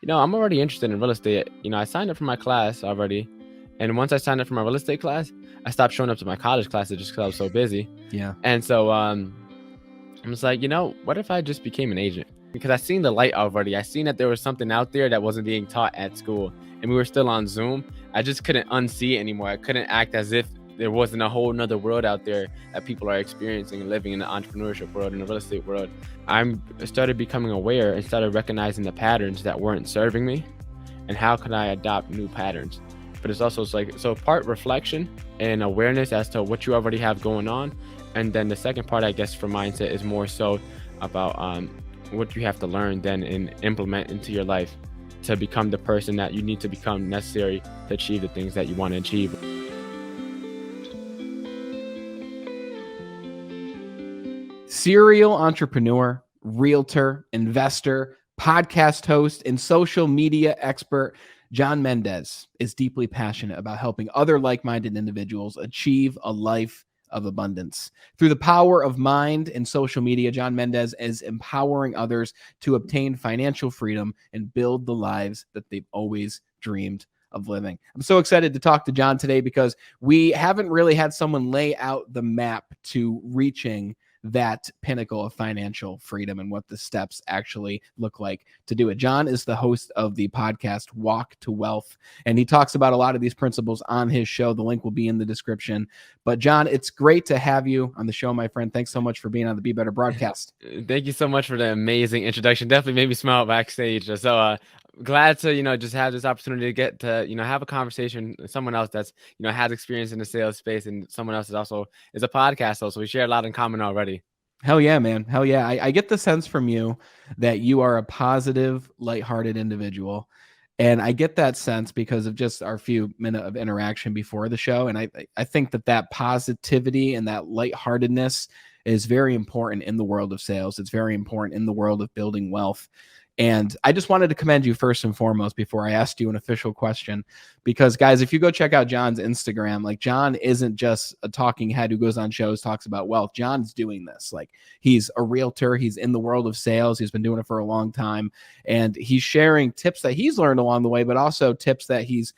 I'm already interested in real estate. I signed up for my class already. And once I signed up for my real estate class, I stopped showing up to my college classes just because I was so busy. Yeah. And so I was like, what if I just became an agent? Because I seen the light already. I seen that there was something out there that wasn't being taught at school. And we were still on Zoom. I just couldn't unsee it anymore. I couldn't act as if there wasn't a whole nother world out there that people are experiencing and living in the entrepreneurship world and the real estate world. I started becoming aware and started recognizing the patterns that weren't serving me and how can I adopt new patterns. But it's also so part reflection and awareness as to what you already have going on. And then the second part, I guess, for mindset is more so about what you have to learn then and implement into your life to become the person that you need to become necessary to achieve the things that you want to achieve. Serial entrepreneur, realtor, investor, podcast host, and social media expert, John Mendez is deeply passionate about helping other like-minded individuals achieve a life of abundance. Through the power of mind and social media, John Mendez is empowering others to obtain financial freedom and build the lives that they've always dreamed of living. I'm so excited to talk to John today because we haven't really had someone lay out the map to reaching that pinnacle of financial freedom and what the steps actually look like to do it. John is the host of the podcast Walk to Wealth, and he talks about a lot of these principles on his show. The link will be in the description. But John, it's great to have you on the show, my friend. Thanks so much for being on the Be Better broadcast. Thank you so much for the amazing introduction. Definitely made me smile backstage. So glad to just have this opportunity to get to have a conversation with someone else that's has experience in the sales space, and someone else is a podcast host, so we share a lot in common already. Hell yeah, man. Hell yeah. I get the sense from you that you are a positive, lighthearted individual. And I get that sense because of just our few minutes of interaction before the show. And I think that positivity and that lightheartedness is very important in the world of sales. It's very important in the world of building wealth. And I just wanted to commend you first and foremost before I asked you an official question, because guys, if you go check out John's Instagram, like John isn't just a talking head who goes on shows, talks about wealth. John's doing this. Like he's a realtor. He's in the world of sales. He's been doing it for a long time. And he's sharing tips that he's learned along the way, but also tips that he's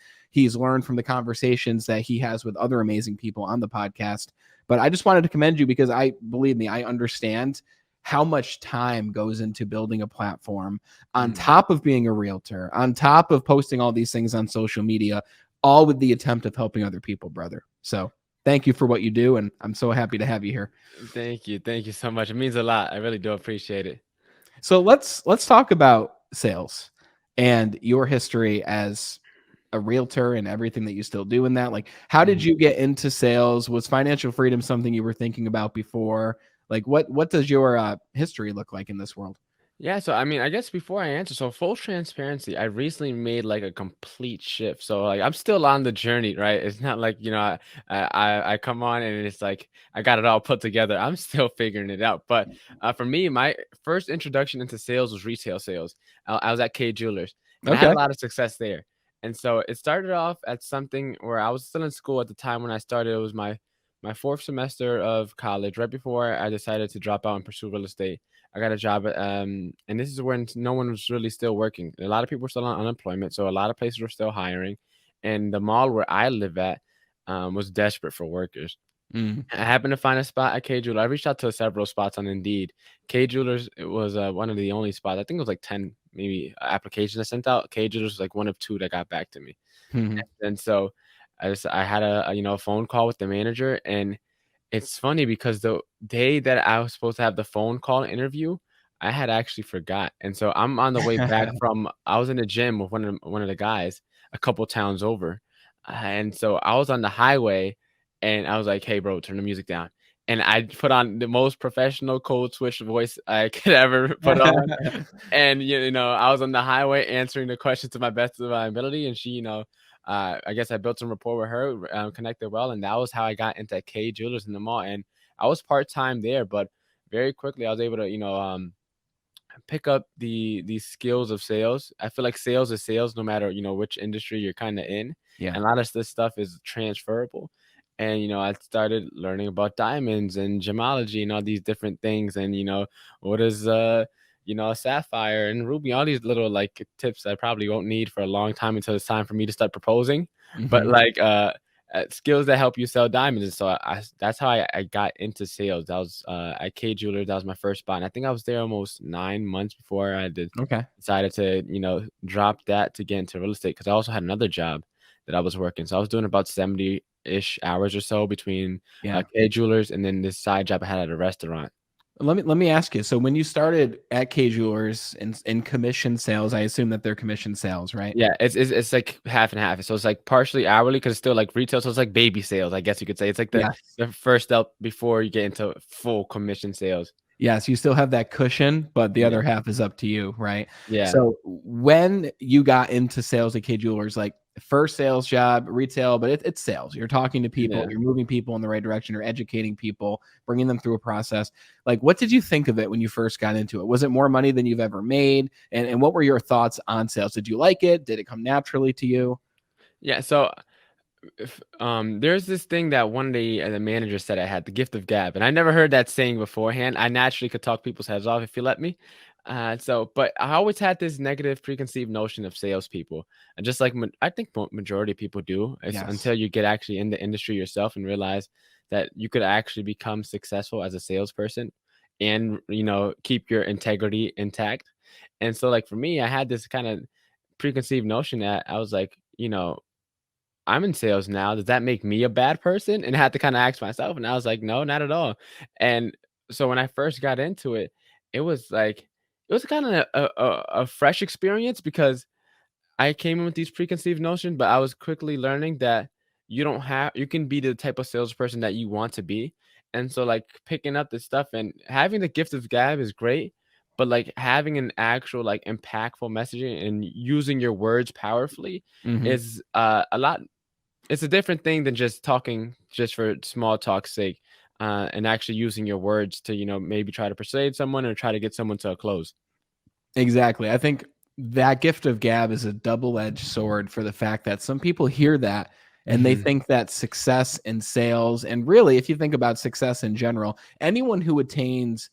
learned from the conversations that he has with other amazing people on the podcast. But I just wanted to commend you because believe me, I understand how much time goes into building a platform on top of being a realtor, on top of posting all these things on social media, all with the attempt of helping other people, brother. So thank you for what you do. And I'm so happy to have you here. Thank you. Thank you so much. It means a lot. I really do appreciate it. So let's talk about sales and your history as a realtor and everything that you still do in that. Like, how did you get into sales? Was financial freedom something you were thinking about before? Like, what does your history look like in this world? Yeah, so I mean, I guess before I answer, so full transparency, I recently made like a complete shift. So like I'm still on the journey, right? It's not like, I come on and it's like I got it all put together. I'm still figuring it out. But for me, my first introduction into sales was retail sales. I was at K Jewelers and I had a lot of success there. And so it started off at something where I was still in school at the time when I started. It was my fourth semester of college, right before I decided to drop out and pursue real estate. I got a job at, and this is when no one was really still working. A lot of people were still on unemployment, so a lot of places were still hiring. And the mall where I live at was desperate for workers. I happened to find a spot at K Jeweler. I reached out to several spots on Indeed. K Jewelers, it was one of the only spots. I think it was like 10 maybe applications I sent out. K Jewelers was like one of two that got back to me. And so I had a phone call with the manager, and it's funny because the day that I was supposed to have the phone call interview, I had actually forgot. And so I'm on the way back I was in the gym with one of the guys a couple towns over. And so I was on the highway and I was like, "Hey bro, turn the music down." And I put on the most professional code switch voice I could ever put on. And I was on the highway answering the questions to my best of my ability. And she, I guess I built some rapport with her, connected well, and that was how I got into K Jewelers in the mall. And I was part-time there, but very quickly I was able to, pick up the skills of sales. I feel like sales is sales no matter, which industry you're kind of in. Yeah. And a lot of this stuff is transferable. And, I started learning about diamonds and gemology and all these different things. And, what is, Sapphire and Ruby, all these little like tips I probably won't need for a long time until it's time for me to start proposing. But Hmm. like skills that help you sell diamonds. And so that's how I got into sales. That was at K Jewelers. That was my first spot. And I think I was there almost 9 months before Okay. decided to, drop that to get into real estate because I also had another job that I was working. So I was doing about 70-ish hours or so between Yeah. K Jewelers and then this side job I had at a restaurant. Let me ask you. So when you started at K Jewelers in commission sales, I assume that they're commission sales, right? Yeah, it's like half and half. So it's like partially hourly because it's still like retail. So it's like baby sales, I guess you could say. It's like the Yes. the first step before you get into full commission sales. Yes, you still have that cushion, but the Yeah. other half is up to you, right? Yeah. So when you got into sales at K Jewelers, like first sales job, retail, but it's sales. You're talking to people, Yeah. you're moving people in the right direction, you're educating people, bringing them through a process. Like, what did you think of it when you first got into it? Was it more money than you've ever made? And what were your thoughts on sales? Did you like it? Did it come naturally to you? Yeah. So there's this thing that one of the managers said I had, the gift of gab, and I never heard that saying beforehand. I naturally could talk people's heads off if you let me. But I always had this negative preconceived notion of salespeople, and just like I think majority of people do, it's Yes. until you get actually in the industry yourself and realize that you could actually become successful as a salesperson, and keep your integrity intact. And so, like for me, I had this kind of preconceived notion that I was like, I'm in sales now. Does that make me a bad person? And I had to kind of ask myself, and I was like, no, not at all. And so when I first got into it, it was like it was kind of a fresh experience because I came in with these preconceived notions, but I was quickly learning that you can be the type of salesperson that you want to be. And so like picking up this stuff and having the gift of gab is great, but like having an actual like impactful messaging and using your words powerfully Hmm. is a lot it's a different thing than just talking just for small talk's sake, and actually using your words to, maybe try to persuade someone or try to get someone to a close. Exactly. I think that gift of gab is a double-edged sword for the fact that some people hear that and they Mhm, think that success in sales, and really, if you think about success in general, anyone who attains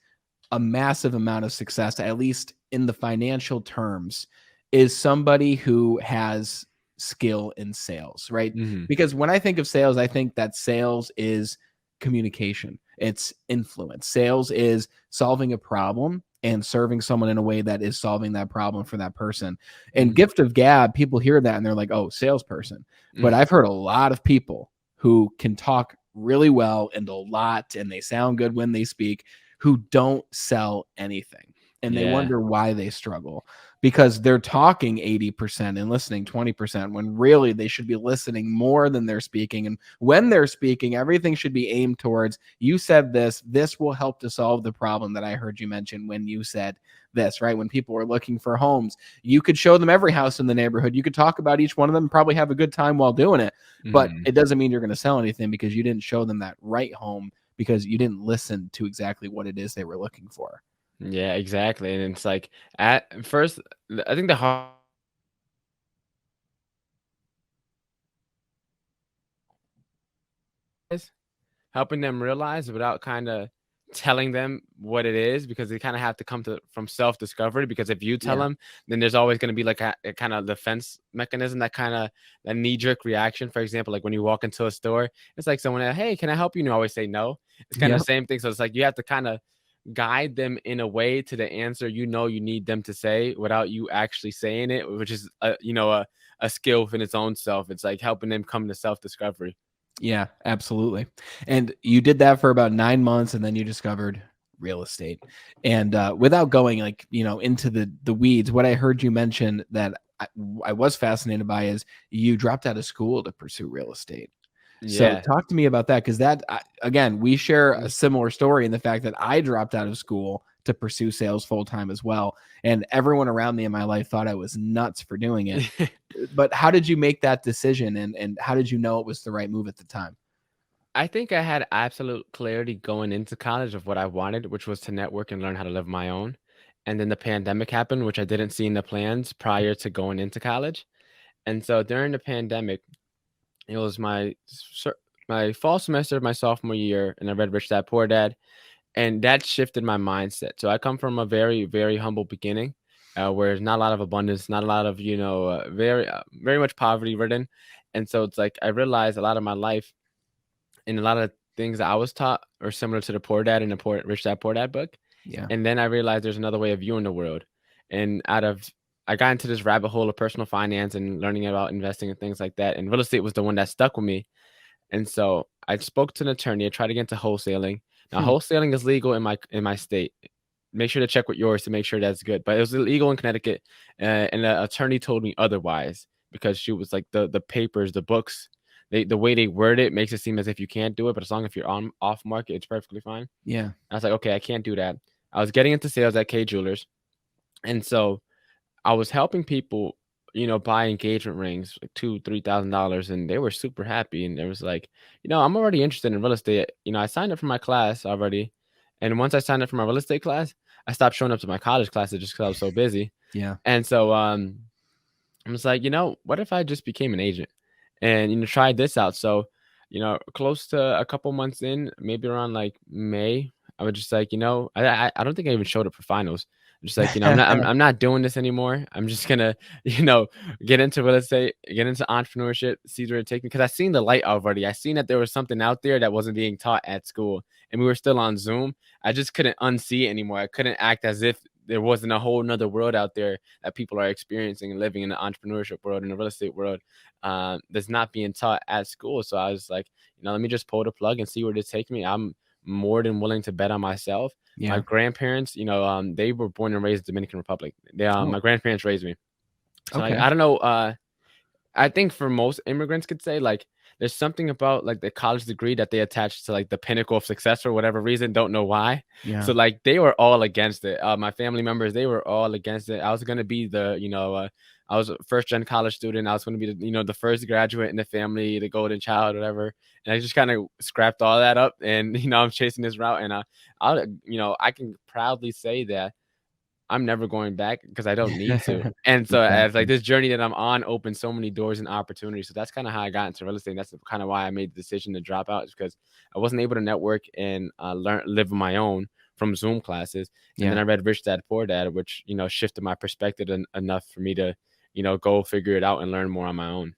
a massive amount of success, at least in the financial terms, is somebody who has skill in sales, right? mhm, Because when I think of sales, I think that sales is communication, it's influence. Sales is solving a problem and serving someone in a way that is solving that problem for that person. And mhm, gift of gab, people hear that and they're like, oh, salesperson. But mm, I've heard a lot of people who can talk really well and a lot, and they sound good when they speak, who don't sell anything. And they yeah, wonder why they struggle because they're talking 80% and listening 20% when really they should be listening more than they're speaking. And when they're speaking, everything should be aimed towards you said this will help to solve the problem that I heard you mention when you said this, right? When people are looking for homes, you could show them every house in the neighborhood. You could talk about each one of them, probably have a good time while doing it. But mhm. it doesn't mean you're going to sell anything because you didn't show them that right home because you didn't listen to exactly what it is they were looking for. Yeah, exactly, and it's like, at first, I think the hardest helping them realize without kinda telling them what it is, because they kinda have to come to from self-discovery, because if you tell Yeah. them, then there's always gonna be, like, a kinda defense mechanism, that knee-jerk reaction. For example, like, when you walk into a store, it's like someone, "Hey, can I help you?" And you always say no. It's kinda the Yep. same thing, so it's like you have to kinda guide them in a way to the answer you need them to say without you actually saying it, which is, a skill within its own self. It's like helping them come to self-discovery. Yeah, absolutely. And you did that for about 9 months and then you discovered real estate. And without going like, into the weeds, what I heard you mention that I was fascinated by is you dropped out of school to pursue real estate. So Yeah. talk to me about that because again, we share a similar story in the fact that I dropped out of school to pursue sales full time as well, and everyone around me in my life thought I was nuts for doing it. But how did you make that decision, and how did you know it was the right move at the time? I think I had absolute clarity going into college of what I wanted, which was to network and learn how to live my own. And then the pandemic happened, which I didn't see in the plans prior to going into college. And so during the pandemic, it was my fall semester of my sophomore year, and I read Rich Dad Poor Dad. and that shifted my mindset. So I come from a very, very humble beginning, where there's not a lot of abundance, not a lot of, very much poverty ridden. And so it's like I realized a lot of my life and a lot of things that I was taught are similar to the Poor Dad and the Poor Rich Dad Poor Dad book. Yeah. And then I realized there's another way of viewing the world. And I got into this rabbit hole of personal finance and learning about investing and things like that. And real estate was the one that stuck with me. And so I spoke to an attorney. I tried to get into wholesaling. Now, Hmm. wholesaling is legal in my state. Make sure to check with yours to make sure that's good. But it was illegal in Connecticut, and the attorney told me otherwise because she was like the papers, the books, the way they word it makes it seem as if you can't do it. But as long as you're on off market, it's perfectly fine. Yeah. I was like, okay, I can't do that. I was getting into sales at K Jewelers, and so I was helping people, buy engagement rings, like $2,000-$3,000, and they were super happy. And it was like, I'm already interested in real estate. I signed up for my class already, and once I signed up for my real estate class, I stopped showing up to my college classes just because I was so busy. Yeah. And so, I was like, what if I just became an agent and, tried this out? So, close to a couple months in, maybe around like May, I was just like, I don't think I even showed up for finals. I'm just like, I'm not doing this anymore. I'm just gonna, you know, get into real estate, get into entrepreneurship, see where it takes me. Cause I seen the light already. I seen that there was something out there that wasn't being taught at school, and we were still on Zoom. I just couldn't unsee it anymore. I couldn't act as if there wasn't a whole nother world out there that people are experiencing and living in the entrepreneurship world, in the real estate world, that's not being taught at school. So I was like, let me just pull the plug and see where this takes me. I'm more than willing to bet on myself. My Yeah. grandparents, they were born and raised in Dominican Republic. Oh, My grandparents raised me. So like, okay. I don't know. I think for most immigrants could say like there's something about like the college degree that they attach to like the pinnacle of success for whatever reason. Don't know why. So Yeah. like they were all against it. My family members, they were all against it. I was gonna be I was a first gen college student. I was gonna be the first graduate in the family, the golden child, whatever. And I just kind of scrapped all that up, and I'm chasing this route. And I can proudly say that I'm never going back because I don't need to. And so as like Exactly. this journey that I'm on opens so many doors and opportunities. So that's kind of how I got into real estate. And that's kind of why I made the decision to drop out, is because I wasn't able to network and live on my own from Zoom classes. And then Yeah. I read Rich Dad Poor Dad, which, shifted my perspective enough for me to, go figure it out and learn more on my own.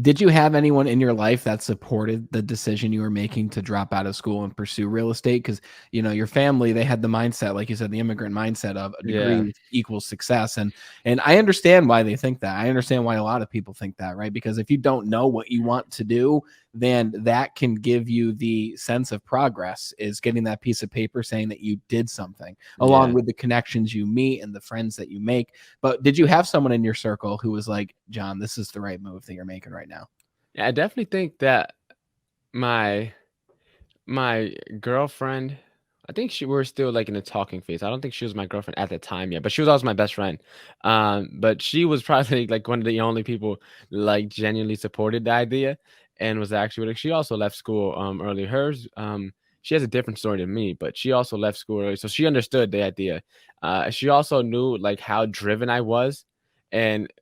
Did you have anyone in your life that supported the decision you were making to drop out of school and pursue real estate? Because, your family, they had the mindset, like you said, the immigrant mindset of a Yeah. degree equals success. And I understand why they think that. I understand why a lot of people think that, right? Because if you don't know what you want to do, then that can give you the sense of progress, is getting that piece of paper saying that you did something, along Yeah. with the connections you meet and the friends that you make. But did you have someone in your circle who was like, John, this is the right move that you're making right now? Yeah. I definitely think that my My girlfriend, I think she we're still, like, in the talking phase. I don't think she was my girlfriend at the time yet, but she was always my best friend. But she was probably, like, one of the only people, like, genuinely supported the idea and was actually like, she also left school, early. She has a different story than me, but she also left school early, so she understood the idea. She also knew, like, how driven I was, and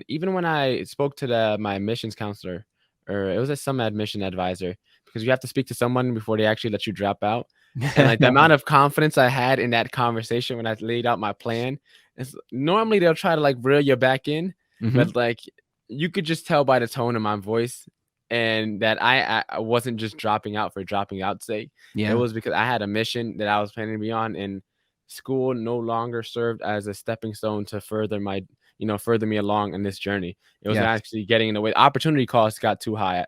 even when I spoke to my admissions counselor, or it was some admission advisor, because you have to speak to someone before they actually let you drop out. And like the amount of confidence I had in that conversation when I laid out my plan, is normally they'll try to like reel you back in, Hmm. but like you could just tell by the tone of my voice and that I wasn't just dropping out for dropping out's sake. It Yeah. was because I had a mission that I was planning to be on, and school no longer served as a stepping stone to further me along in this journey. It was Yes. actually getting in the way. Opportunity cost got too high.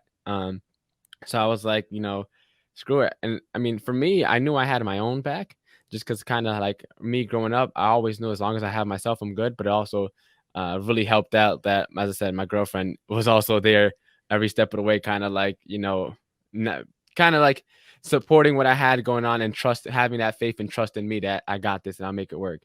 So I was like, screw it. And I mean, for me, I knew I had my own back just because kind of like me growing up, I always knew as long as I have myself, I'm good. But it also really helped out that, as I said, my girlfriend was also there every step of the way, kind of like, kind of like supporting what I had going on and having that faith and trust in me that I got this and I'll make it work.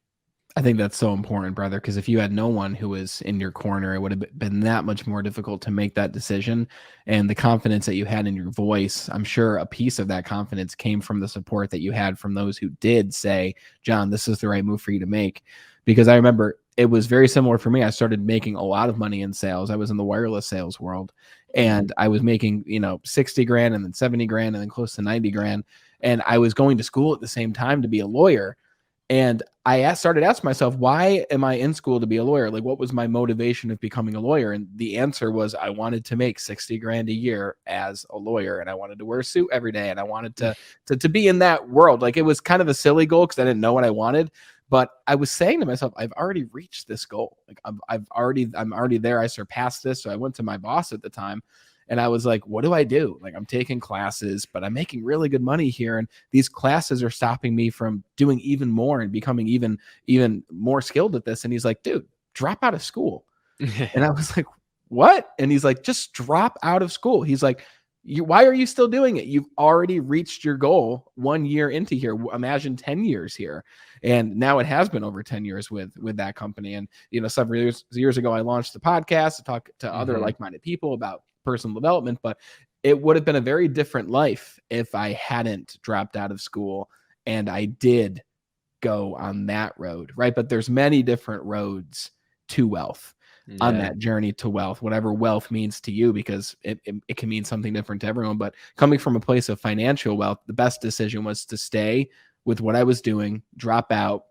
I think that's so important, brother, because if you had no one who was in your corner, it would have been that much more difficult to make that decision. And the confidence that you had in your voice, I'm sure a piece of that confidence came from the support that you had from those who did say, John, this is the right move for you to make. because I remember it was very similar for me. I started making a lot of money in sales. I was in the wireless sales world, Mhm. and I was making, 60 grand and then 70 grand and then close to 90 grand. And I was going to school at the same time to be a lawyer. And I started asking myself, why am I in school to be a lawyer? Like, what was my motivation of becoming a lawyer? And the answer was I wanted to make 60 grand a year as a lawyer, and I wanted to wear a suit every day, and I wanted to be in that world. Like, it was kind of a silly goal because I didn't know what I wanted. But I was saying to myself, I've already reached this goal. Like, I'm already there. I surpassed this. So I went to my boss at the time, and I was like, what do I do? Like, I'm taking classes, but I'm making really good money here. And these classes are stopping me from doing even more and becoming even more skilled at this. And he's like, dude, drop out of school. And I was like, what? And he's like, just drop out of school. He's like, why are you still doing it? You've already reached your goal 1 year into here. Imagine 10 years here. And now it has been over 10 years with that company. And, several years ago, I launched the podcast to talk to other Mhm. like-minded people about personal development, but it would have been a very different life if I hadn't dropped out of school and I did go on that road, right? But there's many different roads to wealth, on Yeah. that journey to wealth, whatever wealth means to you, because it can mean something different to everyone. But coming from a place of financial wealth, the best decision was to stay with what I was doing, drop out,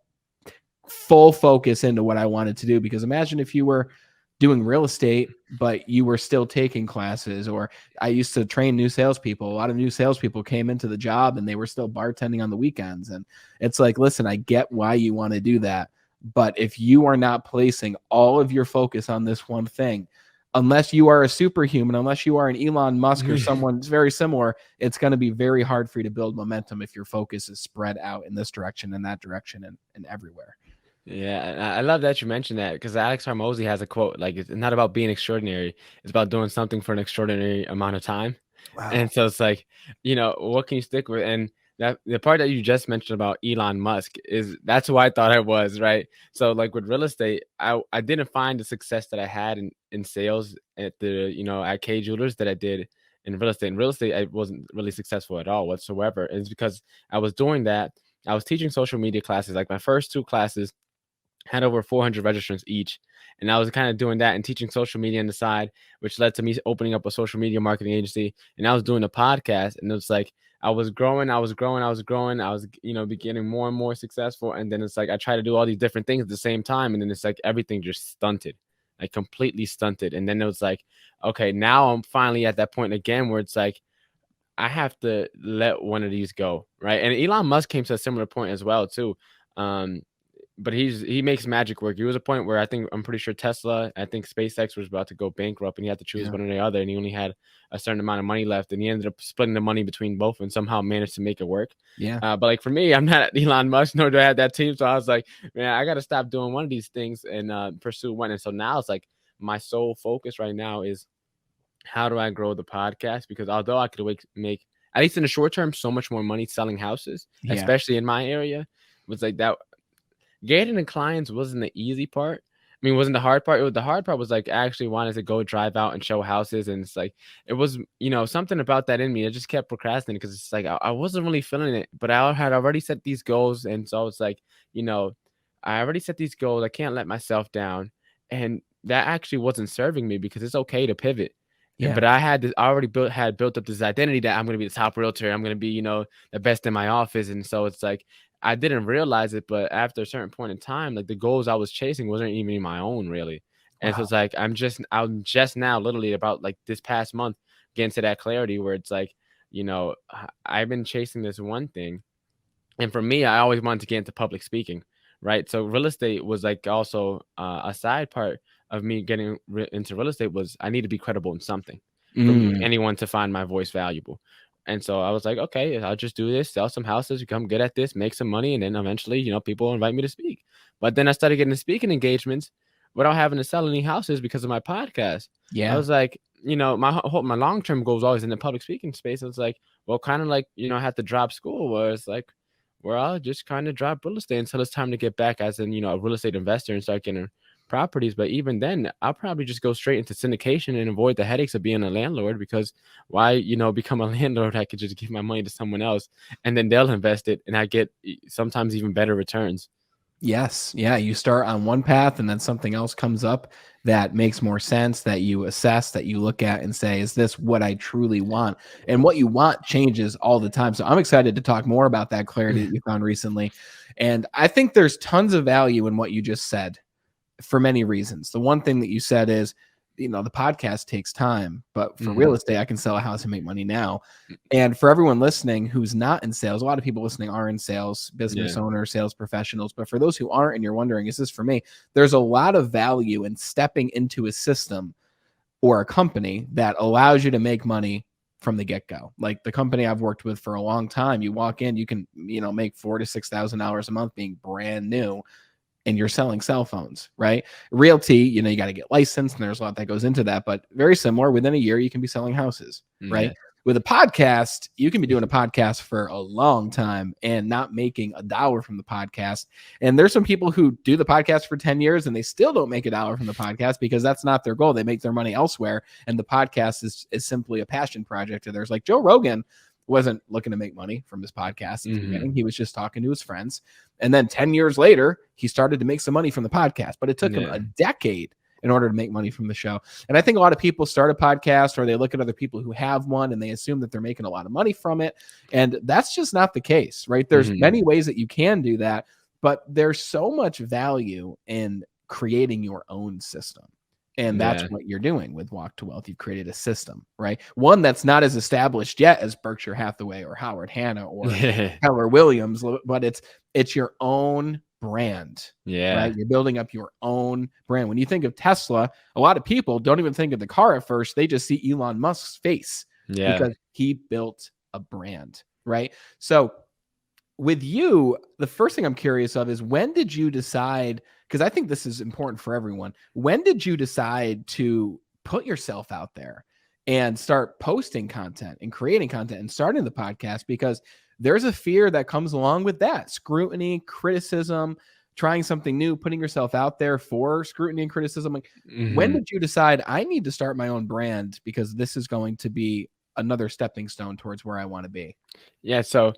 full focus into what I wanted to do. Because imagine if you were doing real estate, but you were still taking classes. Or I used to train new salespeople. A lot of new salespeople came into the job and they were still bartending on the weekends. And it's like, listen, I get why you want to do that. But if you are not placing all of your focus on this one thing, unless you are a superhuman, unless you are an Elon Musk or someone very similar, it's going to be very hard for you to build momentum if your focus is spread out in this direction and that direction and everywhere. Yeah, and I love that you mentioned that because Alex Hormozy has a quote like it's not about being extraordinary, it's about doing something for an extraordinary amount of time. Wow. And so it's like, what can you stick with? And that the part that you just mentioned about Elon Musk is that's who I thought I was, right? So like with real estate, I didn't find the success that I had in sales at the, at K Jewelers that I did in real estate. In real estate, I wasn't really successful at all whatsoever. And it's because I was doing that. I was teaching social media classes, like my first two classes had over 400 registrants each. And I was kind of doing that and teaching social media on the side, which led to me opening up a social media marketing agency. And I was doing a podcast, and it was like I was growing, I was growing, I was growing, I was, getting more and more successful. And then it's like I try to do all these different things at the same time, and then it's like everything just stunted, like completely stunted. And then it was like, okay, now I'm finally at that point again where it's like I have to let one of these go, right? And Elon Musk came to a similar point as well too. Um, but he makes magic work. He was a point where I'm pretty sure Tesla, I think SpaceX was about to go bankrupt, and he had to choose Yeah. one or the other, and he only had a certain amount of money left, and he ended up splitting the money between both and somehow managed to make it work. Yeah. But like for me, I'm not Elon Musk, nor do I have that team, so I was like, man, I got to stop doing one of these things and pursue one. And so now it's like my sole focus right now is how do I grow the podcast? Because although I could make at least in the short term so much more money selling houses, Yeah. especially in my area, it was like that getting the clients wasn't the easy part. I mean, wasn't the hard part. The hard part was like I actually wanted to go drive out and show houses, and it's like it was, something about that in me. I just kept procrastinating because it's like I wasn't really feeling it, but I had already set these goals, and so it's like, you know, I already set these goals. I can't let myself down, and that actually wasn't serving me because it's okay to pivot. Yeah. But I already built up this identity that I'm gonna be the top realtor. I'm gonna be, the best in my office, and so it's like I didn't realize it, but after a certain point in time, like the goals I was chasing wasn't even my own really. And so Wow. it's like I'm just now literally about like this past month getting to that clarity where it's like, I've been chasing this one thing. And for me, I always wanted to get into public speaking, right? So real estate was like also a side part of me getting into real estate was I need to be credible in something for Mm. anyone to find my voice valuable. And so I was like, okay, I'll just do this, sell some houses, become good at this, make some money, and then eventually, people invite me to speak. But then I started getting speaking engagements without having to sell any houses because of my podcast. I Yeah. was like, my long term goal was always in the public speaking space. I was like, well, kind of like I had to drop school, where it's like, where I'll just kind of drop real estate until it's time to get back as in, a real estate investor and start getting properties. But even then, I'll probably just go straight into syndication and avoid the headaches of being a landlord because why, become a landlord? I could just give my money to someone else and then they'll invest it and I get sometimes even better returns. Yes. Yeah. You start on one path and then something else comes up that makes more sense, that you assess, that you look at and say, is this what I truly want? And what you want changes all the time. So I'm excited to talk more about that clarity that you found recently. And I think there's tons of value in what you just said for many reasons. The one thing that you said is, the podcast takes time, but for real estate, I can sell a house and make money now. And for everyone listening who's not in sales, a lot of people listening are in sales, business Yeah. owners, sales professionals. But for those who aren't and you're wondering, is this for me? There's a lot of value in stepping into a system or a company that allows you to make money from the get-go. Like the company I've worked with for a long time, you walk in, you can, make $4,000 to $6,000 a month being brand new, and you're selling cell phones, right? Realty, you got to get licensed and there's a lot that goes into that, but very similar. Within a year, you can be selling houses, right? Yeah. With a podcast, you can be doing a podcast for a long time and not making a dollar from the podcast. And there's some people who do the podcast for 10 years and they still don't make a dollar from the podcast because that's not their goal. They make their money elsewhere. And the podcast is simply a passion project. And there's like Joe Rogan wasn't looking to make money from his podcast at the beginning. He was just talking to his friends. And then 10 years later, he started to make some money from the podcast, but it took him a decade in order to make money from the show. And I think a lot of people start a podcast or they look at other people who have one and they assume that they're making a lot of money from it. And that's just not the case, right? There's many ways that you can do that, but there's so much value in creating your own system. And that's what you're doing with Walk to Wealth. You've created a system, right? One that's not as established yet as Berkshire Hathaway or Howard Hanna or Keller Williams, but it's your own brand, right? You're building up your own brand. When you think of Tesla, a lot of people don't even think of the car at first. They just see Elon Musk's face because he built a brand, right? So with you, the first thing I'm curious of is when did you decide, because I think this is important for everyone, when did you decide to put yourself out there and start posting content and creating content and starting the podcast? Because there's a fear that comes along with that: scrutiny, criticism, trying something new, putting yourself out there for scrutiny and criticism. Like, when did you decide I need to start my own brand because this is going to be another stepping stone towards where I want to be? Yeah, so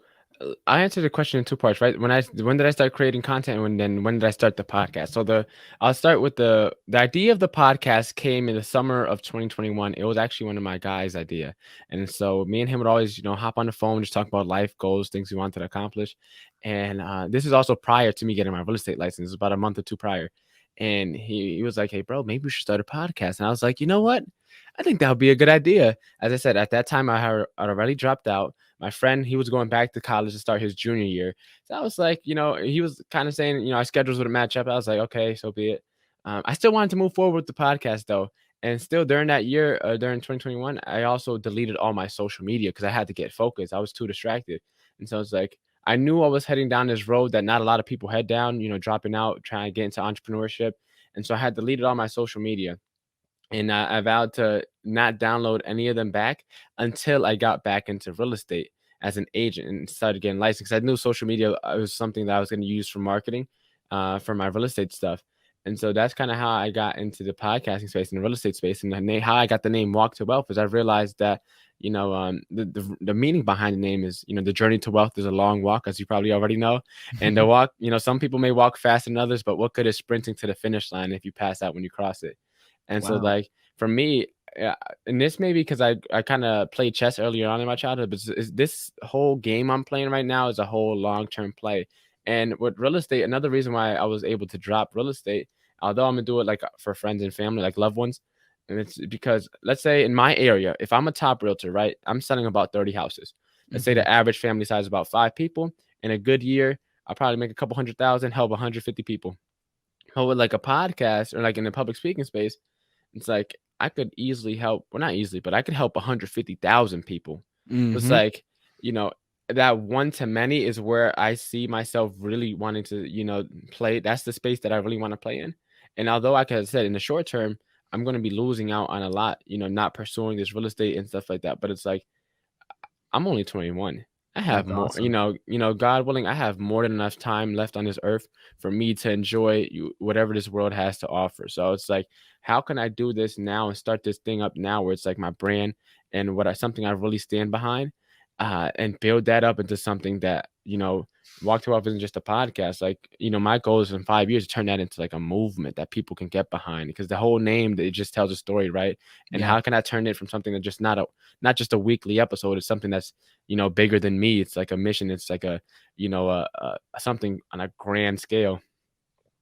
I answered the question in two parts, right? When did I start creating content, and when did I start the podcast? So I'll start with the idea of the podcast came in the summer of 2021. It was actually one of my guys' idea, and so me and him would always hop on the phone, just talk about life goals, things we wanted to accomplish. And this is also prior to me getting my real estate license. It was about a month or two prior, and he was like, "Hey, bro, maybe we should start a podcast." And I was like, "You know what? I think that would be a good idea." As I said, at that time, I'd already dropped out. My friend, he was going back to college to start his junior year. So I was like, he was kind of saying, our schedules would match up. I was like, okay, so be it. I still wanted to move forward with the podcast though. And still during that year, during 2021, I also deleted all my social media because I had to get focused. I was too distracted. And so it's like, I knew I was heading down this road that not a lot of people head down, dropping out, trying to get into entrepreneurship. And so I had deleted all my social media. And I vowed to not download any of them back until I got back into real estate as an agent and started getting licensed. I knew social media was something that I was going to use for marketing for my real estate stuff. And so that's kind of how I got into the podcasting space and the real estate space. And how I got the name Walk to Wealth is I realized that, the meaning behind the name is, the journey to wealth is a long walk, as you probably already know. And the walk, some people may walk faster than others, but what good is sprinting to the finish line if you pass out when you cross it? And so, Wow. like, for me, and this may be because I kind of played chess earlier on in my childhood, but this whole game I'm playing right now is a whole long-term play. And with real estate, another reason why I was able to drop real estate, although I'm gonna do it like for friends and family, like loved ones, and it's because, let's say in my area, if I'm a top realtor, right, I'm selling about 30 houses. Let's say the average family size is about 5 people. In a good year, I'll probably make a couple 100,000, help 150 people. But with like a podcast or like in the public speaking space, it's like I could easily help, well, not easily, but I could help 150,000 people. So it's like, you know, that one to many is where I see myself really wanting to, play. That's the space that I really want to play in. And although I could have said in the short term, I'm going to be losing out on a lot, not pursuing this real estate and stuff like that. But it's like, I'm only 21. I have That's more, awesome. God willing, I have more than enough time left on this earth for me to enjoy whatever this world has to offer. So it's like, how can I do this now and start this thing up now where it's like my brand and something I really stand behind, and build that up into something that, Walk to Wealth isn't just a podcast. Like, my goal is in 5 years to turn that into like a movement that people can get behind, because the whole name, it just tells a story, right? And Yeah. how can I turn it from something that just not just a weekly episode? It's something that's, bigger than me. It's like a mission. It's like a, something on a grand scale.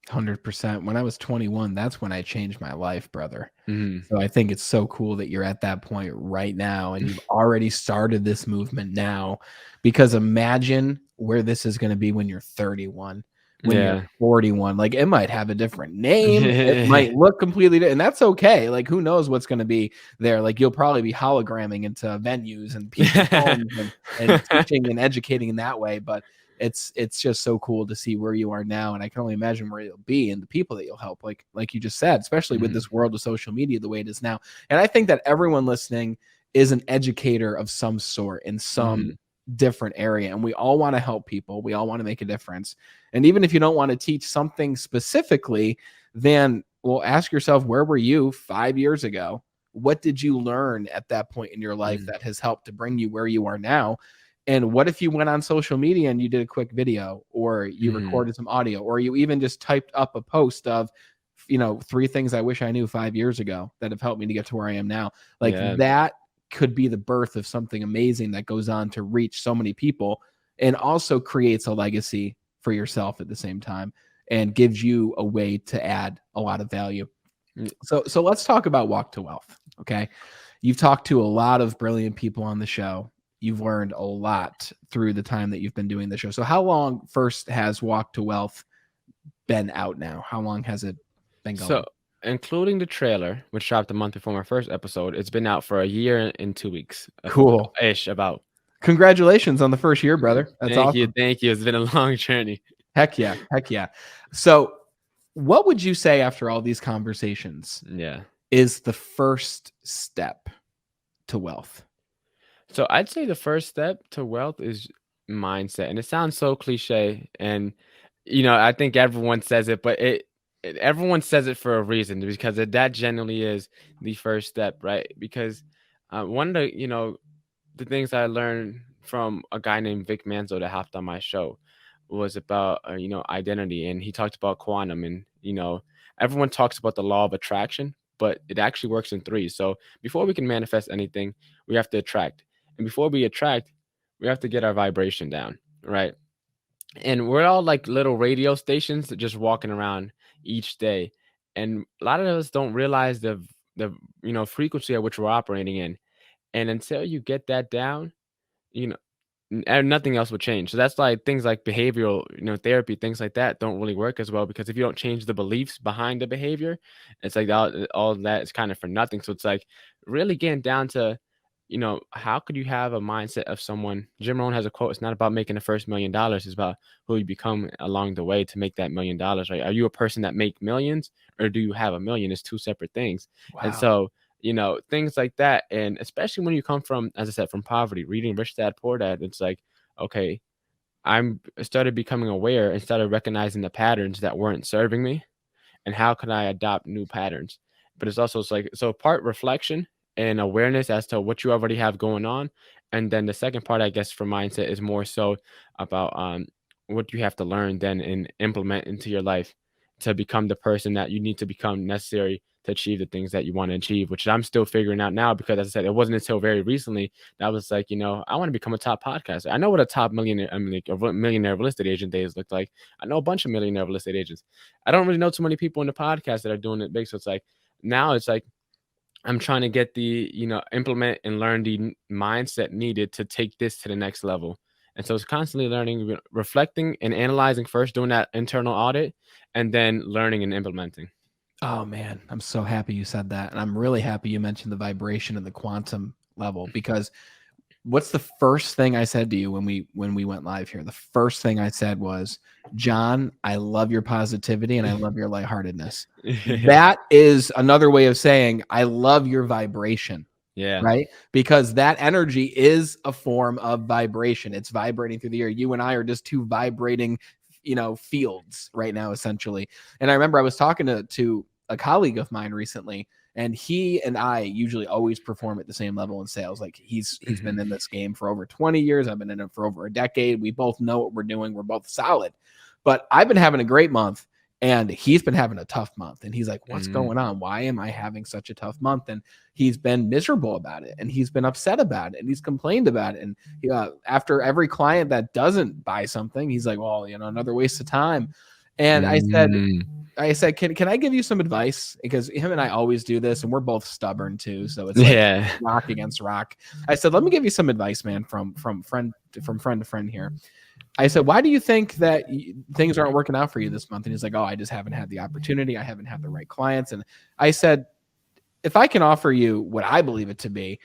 100%. When I was 21, that's when I changed my life, brother. Mhm. So I think it's so cool that you're at that point right now and you've already started this movement now, because imagine where this is going to be when you're 31, when you're Yeah. 41. Like, it might have a different name, it might look completely different, and that's okay. Like, who knows what's going to be there? Like, you'll probably be hologramming into venues and people's homes and teaching and educating in that way. But it's just so cool to see where you are now, and I can only imagine where you'll be and the people that you'll help, like you just said, especially with Mhm. this world of social media the way it is now. And I think that everyone listening is an educator of some sort in some Mhm. different area, and we all want to help people, we all want to make a difference. And even if you don't want to teach something specifically, then well, ask yourself, where were you 5 years ago? What did you learn at that point in your life Mhm. that has helped to bring you where you are now? And what if you went on social media and you did a quick video, or you Mhm. recorded some audio, or you even just typed up a post of, 3 things I wish I knew 5 years ago that have helped me to get to where I am now? Like, Yeah. that could be the birth of something amazing that goes on to reach so many people, and also creates a legacy for yourself at the same time, and gives you a way to add a lot of value. Mm. So let's talk about Walk to Wealth. Okay. You've talked to a lot of brilliant people on the show. You've learned a lot through the time that you've been doing the show. So how long first has Walk to Wealth been out now? How long has it been So, going? including the trailer, which dropped a month before my first episode, it's been out for a year and 2 weeks, Cool. ish about. Congratulations on the first year, brother. That's Thank you, awesome. thank you. It's been a long journey. Heck yeah. Heck yeah. So what would you say after all these conversations Yeah. is the first step to wealth? So I'd say the first step to wealth is mindset, and it sounds so cliche, and I think everyone says it, but everyone says it for a reason, because that generally is the first step, right? Because one of the things I learned from a guy named Vic Manzo that hopped on my show was about identity, and he talked about quantum, and everyone talks about the law of attraction, but it actually works in three. So before we can manifest anything, we have to attract, and before we attract, we have to get our vibration down, right? And we're all like little radio stations that just walking around each day, and a lot of us don't realize the frequency at which we're operating in, and until you get that down, you know and nothing else would change. So that's like things like behavioral, therapy, things like that don't really work as well, because if you don't change the beliefs behind the behavior, it's like all that is kind of for nothing. So it's like really getting down to, how could you have a mindset of someone? Jim Rohn has a quote: "It's not about making the first $1 million; it's about who you become along the way to make that $1 million." Right? Are you a person that make millions, or do you have a million? It's two separate things. And Wow. so things like that. And especially when you come from, as I said, from poverty, reading Rich Dad Poor Dad, it's like, okay, I started becoming aware and started recognizing the patterns that weren't serving me, and how can I adopt new patterns. But it's like, so part reflection and awareness as to what you already have going on, and then the second part, I guess, for mindset is more so about what you have to learn then and implement into your life to become the person that you need to become, necessary to achieve the things that you want to achieve, which I'm still figuring out now, because as I said, it wasn't until very recently that I was like, I want to become a top podcaster. I know what a top millionaire, I mean, like a millionaire real estate agent days look like. I know a bunch of millionaire real estate agents. I don't really know too many people in the podcast that are doing it big. So it's like, now it's like I'm trying to get implement and learn the mindset needed to take this to the next level. And so it's constantly learning, reflecting and analyzing first, doing that internal audit, and then learning and implementing. Oh man, I'm so happy you said that. And I'm really happy you mentioned the vibration and the quantum level, because what's the first thing I said to you when we went live here? The first thing I said was, "John, I love your positivity and I love your lightheartedness." That is another way of saying I love your vibration, Yeah. right? Because that energy is a form of vibration. It's vibrating through the air. You and I are just two vibrating, fields right now, essentially. And I remember I was talking to a colleague of mine recently, And he and I usually always perform at the same level in sales. Like he's been in this game for over 20 years. I've been in it for over a decade. We both know what we're doing. We're both solid. But I've been having a great month and he's been having a tough month. And he's like, what's going on? Why am I having such a tough month? And he's been miserable about it. And he's been upset about it. And he's complained about it. And after every client that doesn't buy something, he's like, well, another waste of time. And I said, can I give you some advice? Because him and I always do this, and we're both stubborn too. So it's like rock against rock. I said, let me give you some advice, man, from friend to friend here. I said, why do you think that things aren't working out for you this month? And he's like, oh, I just haven't had the opportunity. I haven't had the right clients. And I said, if I can offer you what I believe it to be,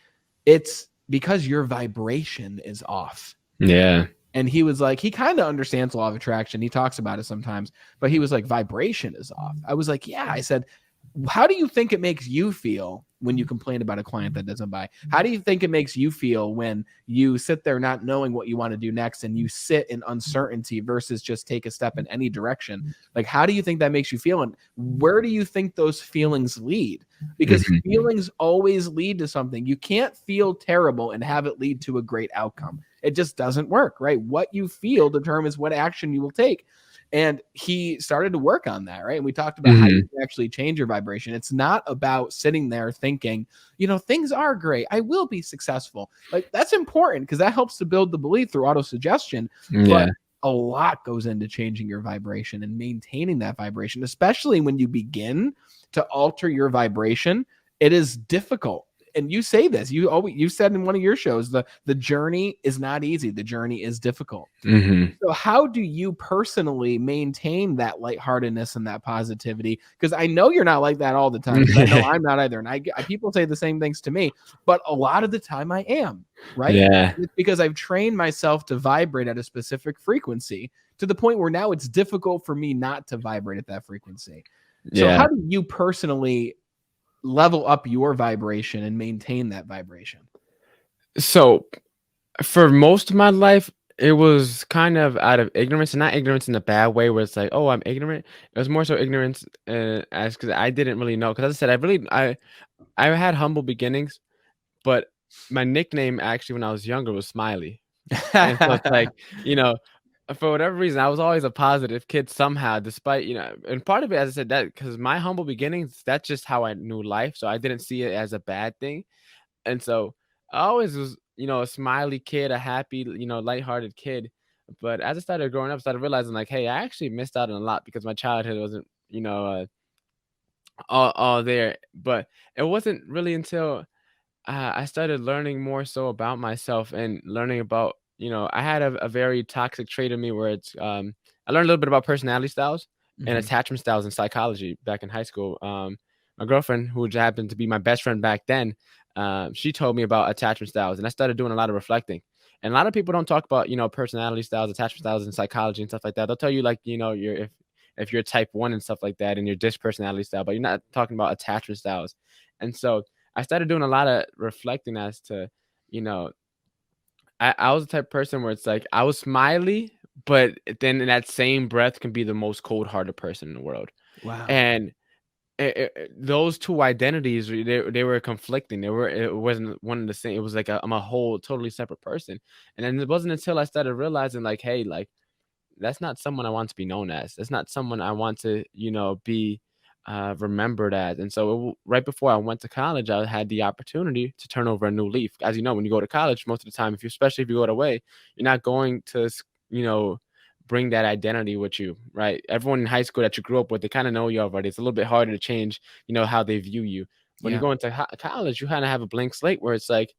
it's because your vibration is off. Yeah. And he was like, he kind of understands law of attraction. He talks about it sometimes, but he was like, vibration is off. I was like, yeah. I said, how do you think it makes you feel when you complain about a client that doesn't buy? How do you think it makes you feel when you sit there not knowing what you want to do next and you sit in uncertainty versus just take a step in any direction? Like, how do you think that makes you feel? And where do you think those feelings lead? Because feelings always lead to something. You can't feel terrible and have it lead to a great outcome. It just doesn't work, right? What you feel determines what action you will take. And he started to work on that, right? And we talked about how you can actually change your vibration. It's not about sitting there thinking, things are great. I will be successful. Like, that's important because that helps to build the belief through autosuggestion. Yeah. But a lot goes into changing your vibration and maintaining that vibration, especially when you begin to alter your vibration. It is difficult. And you say this, you said in one of your shows, the journey is not easy. The journey is difficult. So how do you personally maintain that lightheartedness and that positivity? Because I know you're not like that all the time. I know I'm not either. And people say the same things to me, but a lot of the time I am, right? Yeah. It's because I've trained myself to vibrate at a specific frequency to the point where now it's difficult for me not to vibrate at that frequency. So how do you personally level up your vibration and maintain that vibration? So for most of my life, it was kind of out of ignorance, and not ignorance in a bad way where it's like, oh, I'm ignorant. It was more so ignorance as because I didn't really know. Because as I said, I had humble beginnings, but my nickname actually when I was younger was Smiley. And so it's like, for whatever reason, I was always a positive kid somehow, despite, and part of it, as I said, that because my humble beginnings, that's just how I knew life. So I didn't see it as a bad thing. And so I always was, a smiley kid, a happy, lighthearted kid. But as I started growing up, I started realizing like, hey, I actually missed out on a lot because my childhood wasn't, all there. But it wasn't really until I started learning more so about myself and learning about, I had a very toxic trait in me where I learned a little bit about personality styles and attachment styles in psychology back in high school. My girlfriend, who happened to be my best friend back then, she told me about attachment styles, and I started doing a lot of reflecting. And a lot of people don't talk about, personality styles, attachment styles in psychology and stuff like that. They'll tell you like, if you're type 1 and stuff like that and your disc personality style, but you're not talking about attachment styles. And so I started doing a lot of reflecting as to, I was the type of person where it's like I was smiley, but then in that same breath can be the most cold-hearted person in the world. Wow. And those two identities, they were conflicting. It wasn't one and the same. It was like I'm a whole totally separate person. And then it wasn't until I started realizing like, hey, like that's not someone I want to be known as. That's not someone I want to, be remembered as. And so right before I went to college, I had the opportunity to turn over a new leaf. As you know, when you go to college, most of the time, especially if you go away, you're not going to, bring that identity with you, right? Everyone in high school that you grew up with, they kind of know you already. It's a little bit harder to change, how they view you. When you go into college, you kind of have a blank slate where it's like,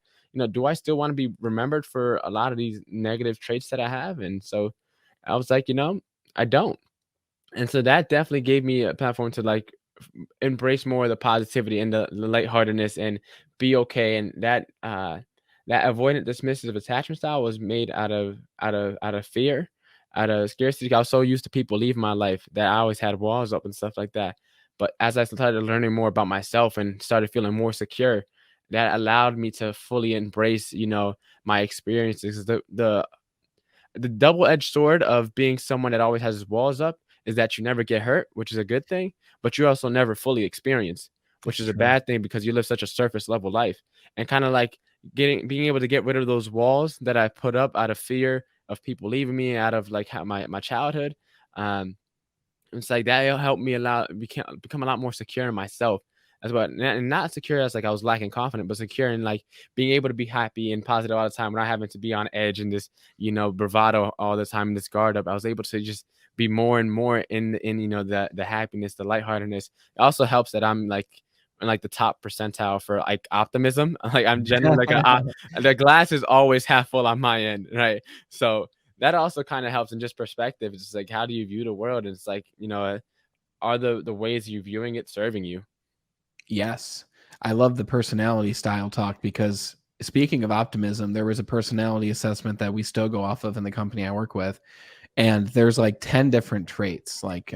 do I still want to be remembered for a lot of these negative traits that I have? And so I was like, I don't. And so that definitely gave me a platform to like embrace more of the positivity and the lightheartedness and be okay. And that avoidant dismissive attachment style was made out of fear, out of scarcity. I was so used to people leaving my life that I always had walls up and stuff like that. But as I started learning more about myself and started feeling more secure, that allowed me to fully embrace, my experiences. The double-edged sword of being someone that always has his walls up is that you never get hurt, which is a good thing, but you also never fully experience, which It's is a true. bad thing because you live such a surface level life. And kind of like being able to get rid of those walls that I put up out of fear of people leaving me, out of like how my childhood. Um, it's like that'll help me become a lot more secure in myself as well. And not secure as like I was lacking confidence, but secure in like being able to be happy and positive all the time without having to be on edge and this, bravado all the time, this guard up. I was able to just be more and more in the happiness, the lightheartedness. It also helps that I'm like in like the top percentile for like optimism. Like I'm generally like the glass is always half full on my end, right? So that also kind of helps in just perspective. It's just like, how do you view the world? And it's like, are the ways you're viewing it serving you? Yes. I love the personality style talk because speaking of optimism, there was a personality assessment that we still go off of in the company I work with. And there's like 10 different traits. Like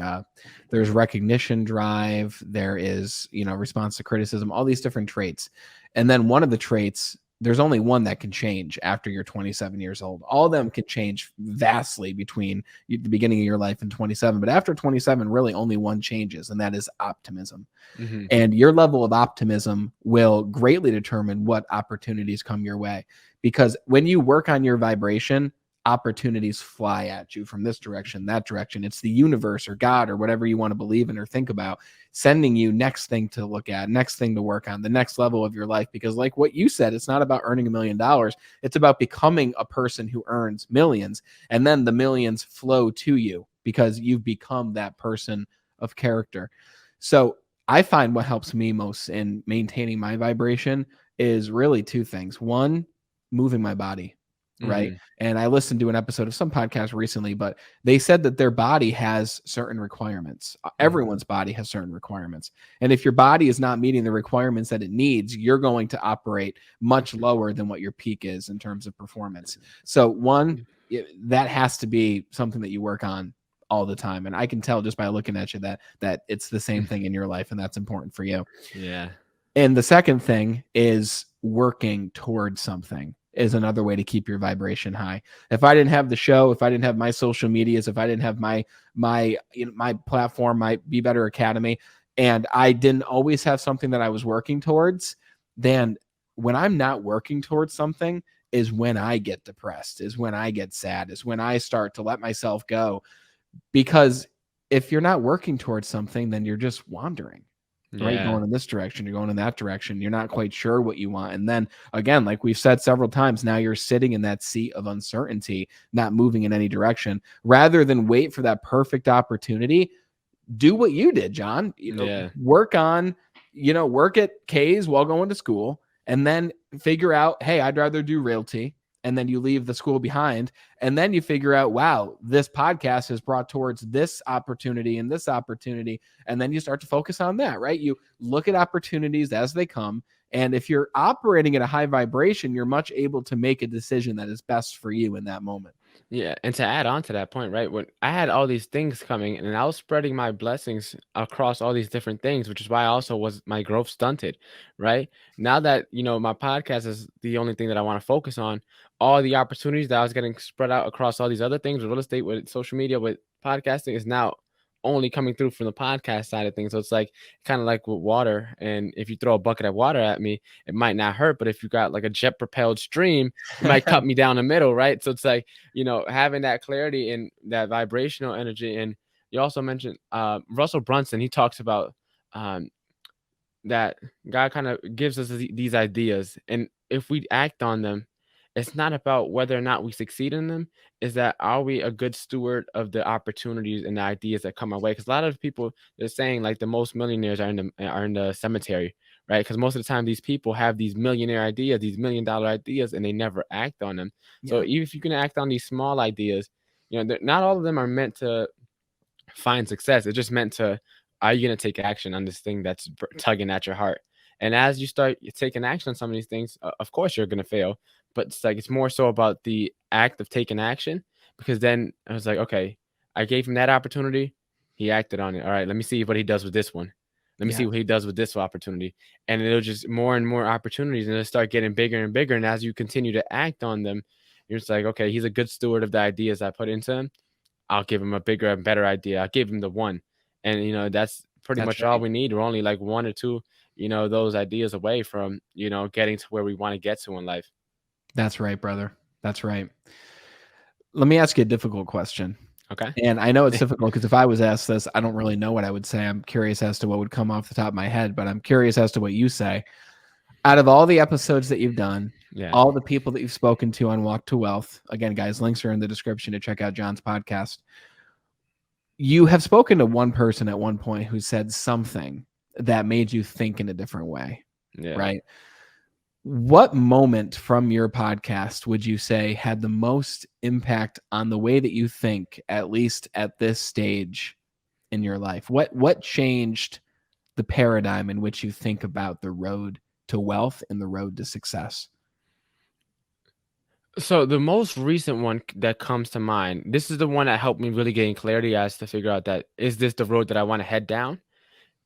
there's recognition drive, there is, response to criticism, all these different traits. And then one of the traits, there's only one that can change after you're 27 years old. All of them can change vastly between the beginning of your life and 27. But after 27, really only one changes, and that is optimism. Hmm. And your level of optimism will greatly determine what opportunities come your way. Because when you work on your vibration, opportunities fly at you from this direction, that direction. It's the universe or God or whatever you want to believe in or think about sending you next thing to look at, next thing to work on, the next level of your life. Because, like what you said, it's not about earning $1 million. It's about becoming a person who earns millions. And then the millions flow to you because you've become that person of character. So, I find what helps me most in maintaining my vibration is really two things. One, moving my body, right? Hmm. And I listened to an episode of some podcast recently, but they said that their body has certain requirements. Hmm. Everyone's body has certain requirements. And if your body is not meeting the requirements that it needs, you're going to operate much lower than what your peak is in terms of performance. So, one, that has to be something that you work on all the time. And I can tell just by looking at you that it's the same thing in your life and that's important for you. Yeah. And the second thing is working towards something is another way to keep your vibration high. If I didn't have the show, if I didn't have my social medias, if I didn't have my platform, my Be Better Academy, and I didn't always have something that I was working towards, then when I'm not working towards something is when I get depressed, is when I get sad, is when I start to let myself go. Because if you're not working towards something, then you're just wandering, right? Yeah. Going in this direction, you're going in that direction. You're not quite sure what you want. And then again, like we've said several times, now you're sitting in that seat of uncertainty, not moving in any direction. Rather than wait for that perfect opportunity, do what you did, John. Yeah. Work at K's while going to school, and then figure out, hey, I'd rather do realty. And then you leave the school behind, and then you figure out, wow, this podcast has brought towards this opportunity and this opportunity, and then you start to focus on that, right? You look at opportunities as they come, and if you're operating at a high vibration, you're much able to make a decision that is best for you in that moment. Yeah, and to add on to that point, right? When I had all these things coming and I was spreading my blessings across all these different things, which is why also was my growth stunted, right? Now that, my podcast is the only thing that I want to focus on, all the opportunities that I was getting spread out across all these other things, with real estate, with social media, with podcasting, is now only coming through from the podcast side of things. So it's like kind of like with water. And if you throw a bucket of water at me, it might not hurt. But if you got like a jet propelled stream, it might cut me down the middle, right? So it's like, having that clarity and that vibrational energy. And you also mentioned Russell Brunson. He talks about um, that God kind of gives us these ideas, and if we act on them, it's not about whether or not we succeed in them. Is that, are we a good steward of the opportunities and the ideas that come our way? Because a lot of people, they're saying like the most millionaires are in the cemetery, right? Because most of the time these people have these millionaire ideas, these $1 million ideas, and they never act on them. So Yeah. even if you can act on these small ideas, not all of them are meant to find success. It's just meant to, are you going to take action on this thing that's tugging at your heart? And as you start taking action on some of these things, of course you're going to fail, but it's like, it's more so about the act of taking action, because then I was like, okay, I gave him that opportunity. He acted on it. All right, let me see what he does with this one. Let me see Yeah. what he does with this opportunity. And it'll just more and more opportunities, and it'll start getting bigger and bigger. And as you continue to act on them, you're just like, okay, he's a good steward of the ideas I put into him. I'll give him a bigger and better idea. I'll give him the one. And that's pretty That's much all right. we need. We're only like one or two, those ideas away from, getting to where we want to get to in life. That's right, brother. That's right. Let me ask you a difficult question. Okay. And I know it's difficult because if I was asked this, I don't really know what I would say. I'm curious as to what would come off the top of my head, but I'm curious as to what you say. Out of all the episodes that you've done, Yeah. all the people that you've spoken to on Walk to Wealth, again, guys, links are in the description to check out John's podcast. You have spoken to one person at one point who said something that made you think in a different way, Yeah. right? What moment from your podcast would you say had the most impact on the way that you think, at least at this stage in your life? What changed the paradigm in which you think about the road to wealth and the road to success? So the most recent one that comes to mind, this is the one that helped me really gain clarity as to figure out that is this the road that I want to head down?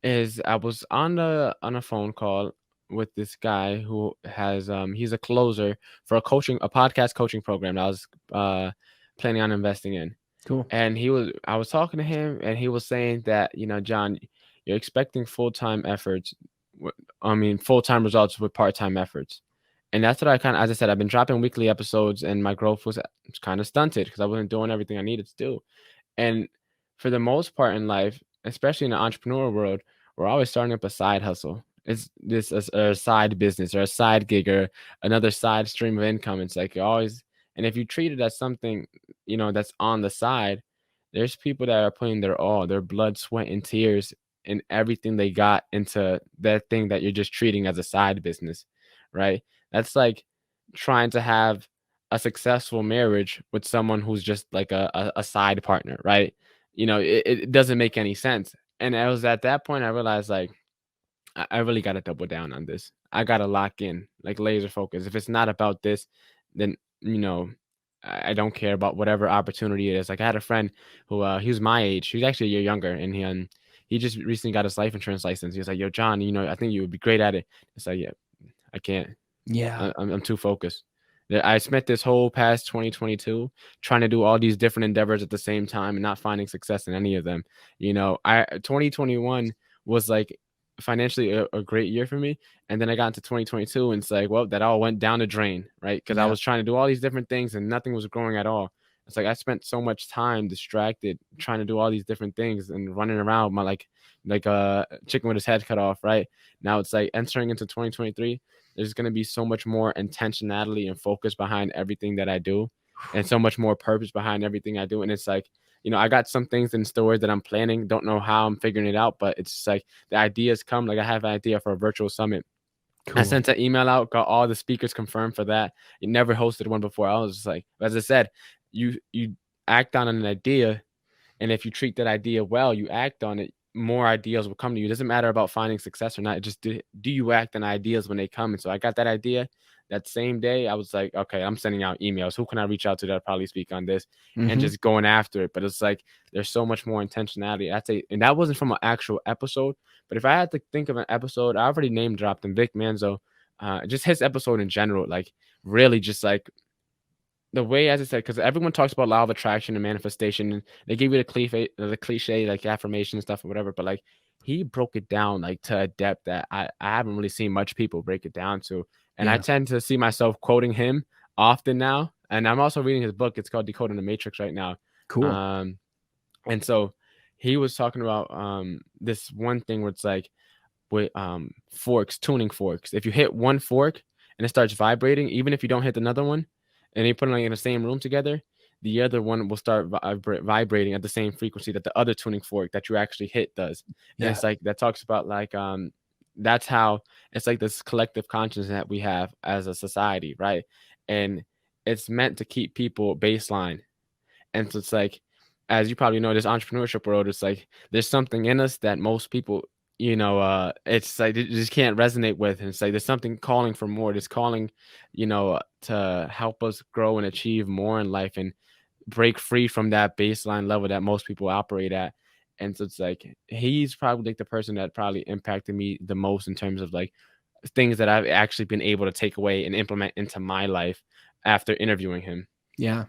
Is I was on a phone call with this guy who has he's a closer for a podcast coaching program that I was planning on investing in. Cool. And I was talking to him, and he was saying that, John, you're expecting full-time efforts. Full-time results with part-time efforts. And that's what as I said, I've been dropping weekly episodes, and my growth was kind of stunted because I wasn't doing everything I needed to do. And for the most part in life, especially in the entrepreneur world, we're always starting up a side hustle. It's this is a side business or a side gig or another side stream of income. It's like you're always, and if you treat it as something, that's on the side, there's people that are putting their all, their blood, sweat, and tears and everything they got into that thing that you're just treating as a side business, right? That's like trying to have a successful marriage with someone who's just like a side partner, right? It doesn't make any sense. And I was at that point, I realized like, I really got to double down on this. I got to lock in, like laser focus. If it's not about this, then, I don't care about whatever opportunity it is. Like I had a friend who, he was my age. He was actually a year younger, and he just recently got his life insurance license. He was like, "Yo, John, I think you would be great at it." It's like, yeah, I can't. Yeah. I'm too focused. I spent this whole past 2022 trying to do all these different endeavors at the same time and not finding success in any of them. 2021 was like financially a great year for me, and then I got into 2022, and it's like, well, that all went down the drain, right? Because I Yeah. was trying to do all these different things and nothing was growing at all. It's like I spent so much time distracted trying to do all these different things and running around my like a chicken with his head cut off, right? Now it's like entering into 2023, there's going to be so much more intentionality and focus behind everything that I do, and so much more purpose behind everything I do. And it's like, I got some things in store that I'm planning. Don't know how I'm figuring it out, but it's just like the ideas come. Like I have an idea for a virtual summit. I Cool. sent an email out, got all the speakers confirmed for that. You never hosted one before. I was just like, as I said, you act on an idea, and if you treat that idea well, you act on it, more ideas will come to you. It doesn't matter about finding success or not. It just do you act on ideas when they come? And so I got that idea that same day. I was like, okay, I'm sending out emails. Who can I reach out to that'll probably speak on this? And Mhm. just going after it. But it's like there's so much more intentionality. And that wasn't from an actual episode. But if I had to think of an episode, I already name dropped him, Vic Manzo. Just his episode in general, like really just like the way, as I said, because everyone talks about law of attraction and manifestation, and they give you the cliche like affirmation and stuff or whatever, but like he broke it down like to a depth that I haven't really seen much people break it down to, and I Yeah. tend to see myself quoting him often now, and I'm also reading his book. It's called Decoding the Matrix right now, Cool. um, and so he was talking about this one thing where it's like with forks, tuning forks. If you hit one fork and it starts vibrating, even if you don't hit another one, and you put them like in the same room together, the other one will start vibrating at the same frequency that the other tuning fork that you actually hit does. And Yeah. it's like that talks about like that's how it's like this collective consciousness that we have as a society, right? And it's meant to keep people baseline. And so it's like, as you probably know, this entrepreneurship world, it's like there's something in us that most people, it's like they just can't resonate with. And it's like there's something calling for more. There's calling, to help us grow and achieve more in life and break free from that baseline level that most people operate at. And so it's like he's probably like the person that probably impacted me the most in terms of like things that I've actually been able to take away and implement into my life after interviewing him. Yeah.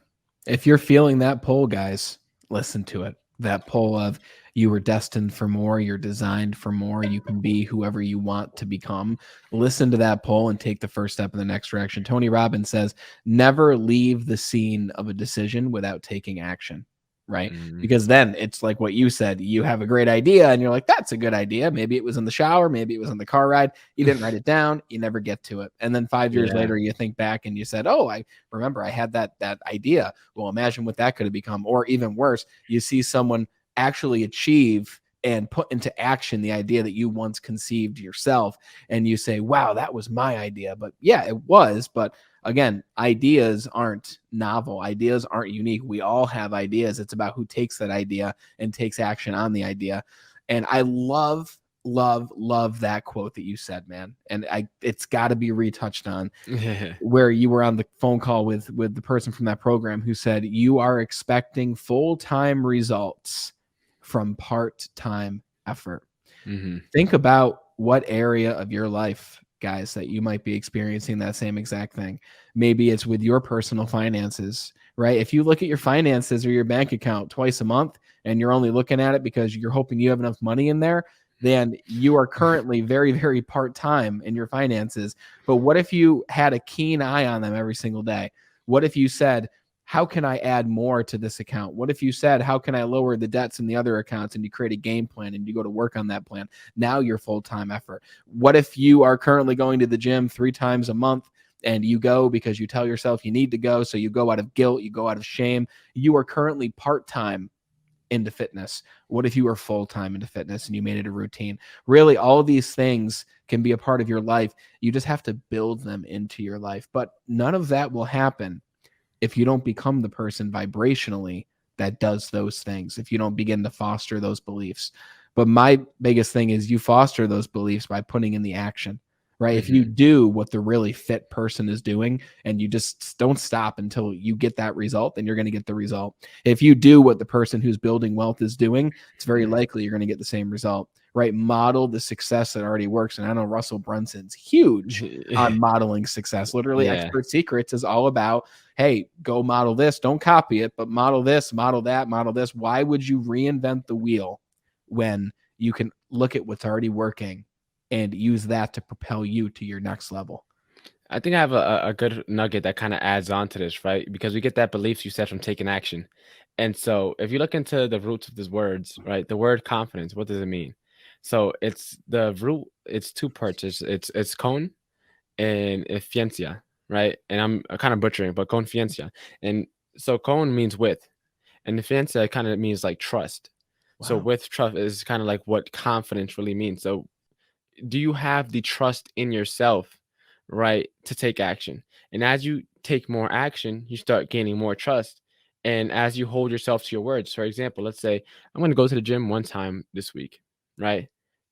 If you're feeling that pull, guys, listen to it. that pull of you were destined for more, you're designed for more, you can be whoever you want to become. Listen to that pull and take the first step in the next direction. Tony Robbins says, never leave the scene of a decision without taking action, right? Mm. Because then it's like what you said, you have a great idea and you're like, that's a good idea. Maybe it was in the shower, maybe it was in the car ride. You didn't write it down, you never get to it. And then 5 years Yeah. later, you think back and you said, oh, I remember I had that idea. Well, imagine what that could have become. Or even worse, you see someone actually achieve and put into action the idea that you once conceived yourself, and you say, wow, that was my idea. But yeah, it was. But again, ideas aren't novel, ideas aren't unique. We all have ideas. It's about who takes that idea and takes action on the idea. And I love that quote that you said, man. And it's got to be retouched on, where you were on the phone call with the person from that program who said, you are expecting full-time results from part-time effort. Mm-hmm. Think about what area of your life, guys, that you might be experiencing that same exact thing. Maybe it's with your personal finances, right? If you look at your finances or your bank account twice a month and you're only looking at it because you're hoping you have enough money in there, then you are currently very, very part-time in your finances. But what if you had a keen eye on them every single day? What if you said, how can I add more to this account? What if you said, how can I lower the debts in the other accounts? And you create a game plan and you go to work on that plan. Now you're full-time effort. What if you are currently going to the gym 3 times a month and you go because you tell yourself you need to go? So you go out of guilt, you go out of shame. You are currently part-time into fitness. What if you were full-time into fitness and you made it a routine? Really, all of these things can be a part of your life. You just have to build them into your life. But none of that will happen if you don't become the person vibrationally that does those things, if you don't begin to foster those beliefs. But my biggest thing is you foster those beliefs by putting in the action, right? If you Mm-hmm. do what the really fit person is doing and you just don't stop until you get that result, then you're going to get the result. If you do what the person who's building wealth is doing, it's very likely you're going to get the same result, right? Model the success that already works. And I know Russell Brunson's huge on modeling success. Literally, Yeah. Expert Secrets is all about, hey, go model this. Don't copy it, but model this, model that, model this. Why would you reinvent the wheel when you can look at what's already working and use that to propel you to your next level? I think I have a good nugget that kind of adds on to this, right? Because we get that beliefs you said from taking action. And so if you look into the roots of these words, right? The word confidence, what does it mean? So it's the root, it's two parts. It's con and ciencia, right? And I'm kind of butchering, but confianza. And so con means with, and ciencia kind of means like trust. So Wow. with trust is kind of like what confidence really means. So do you have the trust in yourself, right, to take action? And as you take more action, you start gaining more trust. And as you hold yourself to your words, for example, let's say I'm going to go to the gym one time this week, right?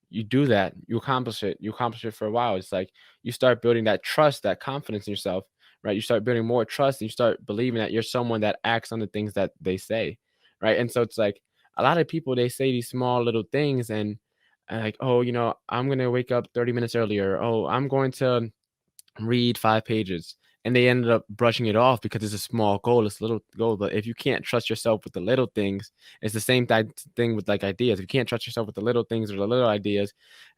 You do that, you accomplish it, for a while. It's like you start building that trust, that confidence in yourself, right? You start building more trust and you start believing that you're someone that acts on the things that they say, right? And so it's like a lot of people, they say these small little things and like, oh, I'm going to wake up 30 minutes earlier. Oh, I'm going to read 5 pages. And they ended up brushing it off because it's a small goal, it's a little goal. But if you can't trust yourself with the little things, it's the same thing with like ideas. If you can't trust yourself with the little things or the little ideas,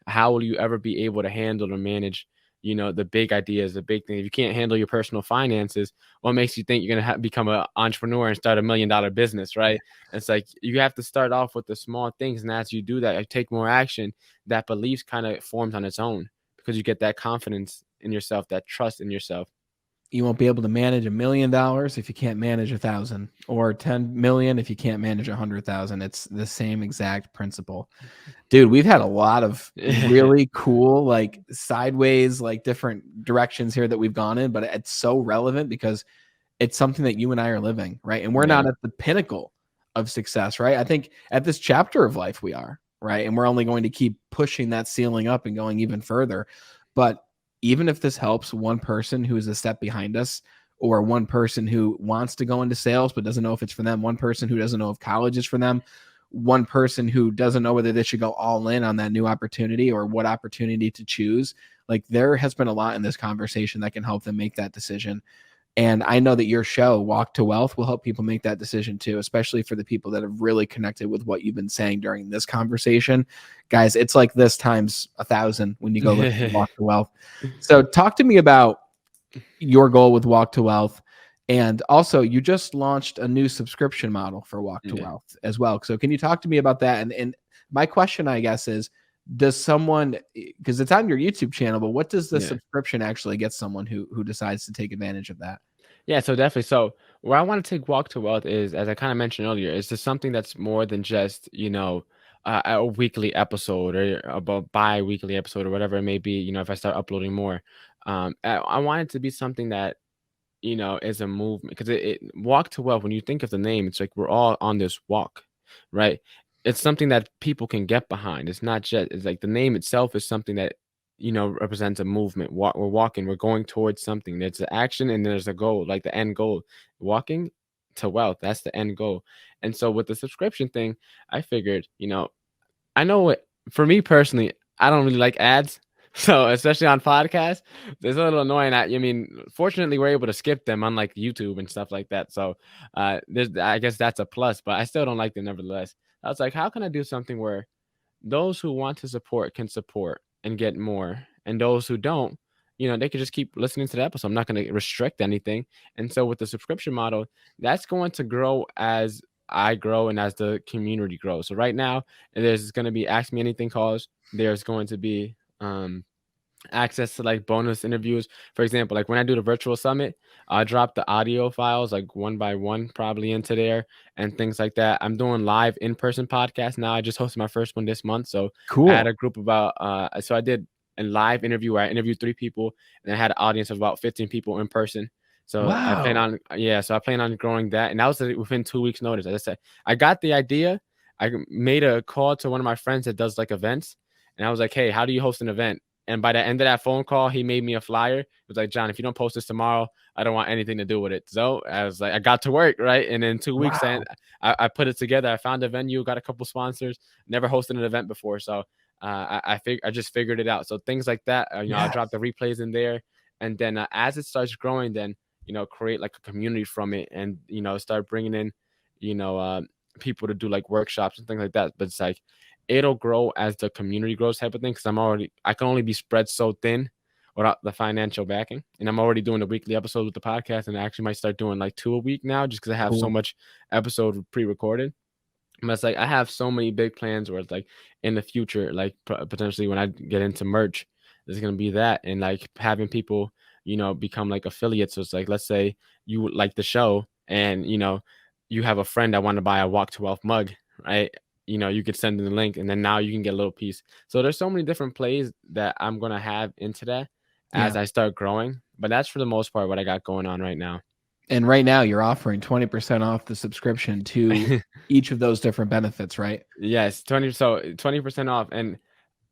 how will you ever be able to handle or manage, the big ideas, the big things? If you can't handle your personal finances, what makes you think you're going to become an entrepreneur and start $1 million business, right? It's like you have to start off with the small things. And as you do that, you take more action, that belief kind of forms on its own because you get that confidence in yourself, that trust in yourself. You won't be able to manage $1 million if you can't manage 1,000, or 10 million if you can't manage 100,000. It's the same exact principle. Dude, we've had a lot of really cool, like sideways, like different directions here that we've gone in, but it's so relevant because it's something that you and I are living, right? And we're not Yeah. at the pinnacle of success, right? I think at this chapter of life we are, right? And we're only going to keep pushing that ceiling up and going even further. But even if this helps one person who is a step behind us, or one person who wants to go into sales but doesn't know if it's for them, one person who doesn't know if college is for them, one person who doesn't know whether they should go all in on that new opportunity or what opportunity to choose, like there has been a lot in this conversation that can help them make that decision. And I know that your show, Walk to Wealth, will help people make that decision too, especially for the people that have really connected with what you've been saying during this conversation. Guys, it's like this times 1,000 when you go listen to Walk to Wealth. So talk to me about your goal with Walk to Wealth. And also, you just launched a new subscription model for Walk to Yeah. Wealth as well. So can you talk to me about that? And my question, I guess, is, does someone, because it's on your YouTube channel, but what does the Yeah. subscription actually get someone who decides to take advantage of that? Yeah, so definitely. So where I want to take Walk to Wealth is, as I kind of mentioned earlier, is just something that's more than just, a weekly episode or a bi-weekly episode or whatever it may be, if I start uploading more. I want it to be something that is a movement because it walk to wealth. When you think of the name, it's like we're all on this walk, right? It's something that people can get behind. It's not just, it's like the name itself is something that represents a movement. We're walking, we're going towards something. There's an action and there's a goal, like the end goal. Walking to wealth, that's the end goal. And so with the subscription thing, I figured, I know what for me personally, I don't really like ads. So especially on podcasts, it's a little annoying. I mean, fortunately, we're able to skip them, unlike YouTube and stuff like that. So, I guess that's a plus, but I still don't like them nevertheless. I was like, how can I do something where those who want to support can support and get more, and those who don't, they can just keep listening to the episode. I'm not going to restrict anything. And so with the subscription model, that's going to grow as I grow and as the community grows. So right now, there's going to be Ask Me Anything calls. There's going to be access to like bonus interviews. For example, like when I do the virtual summit, I drop the audio files like one by one probably into there and things like that. I'm doing live in-person podcasts now. I just hosted my first one this month. So I had Cool. a group about so I did a live interview where I interviewed 3 people and I had an audience of about 15 people in person. So I plan Wow. on so I plan on growing that. And that was within 2 weeks notice. As I said, I got the idea. I made a call to one of my friends that does like events. And I was like, hey, how do you host an event? And by the end of that phone call, he made me a flyer. It was like, John, if you don't post this tomorrow, I don't want anything to do with it. So I was like, I got to work, right? And in 2 weeks, Wow. I put it together. I found a venue, got a couple sponsors, never hosted an event before. So I just figured it out. So things like that, I'll Yes. drop the replays in there. And then as it starts growing, then, create like a community from it and, start bringing in, you know, uh, people to do like workshops and things like that. But it's like, it'll grow as the community grows type of thing because I can only be spread so thin without the financial backing. And I'm already doing the weekly episodes with the podcast and I actually might start doing like 2 a week now just because I have so Cool. much episode pre-recorded. But it's like I have so many big plans where it's like in the future, like potentially when I get into merch, there's gonna be that and like having people, become like affiliates. So it's like let's say you like the show and you have a friend that want to buy a Walk to Wealth mug, right? You could send them the link and then now you can get a little piece. So there's so many different plays that I'm gonna have into that Yeah. as I start growing. But that's for the most part what I got going on right now. And right now you're offering 20% off the subscription to each of those different benefits, right? Yes, 20% off, and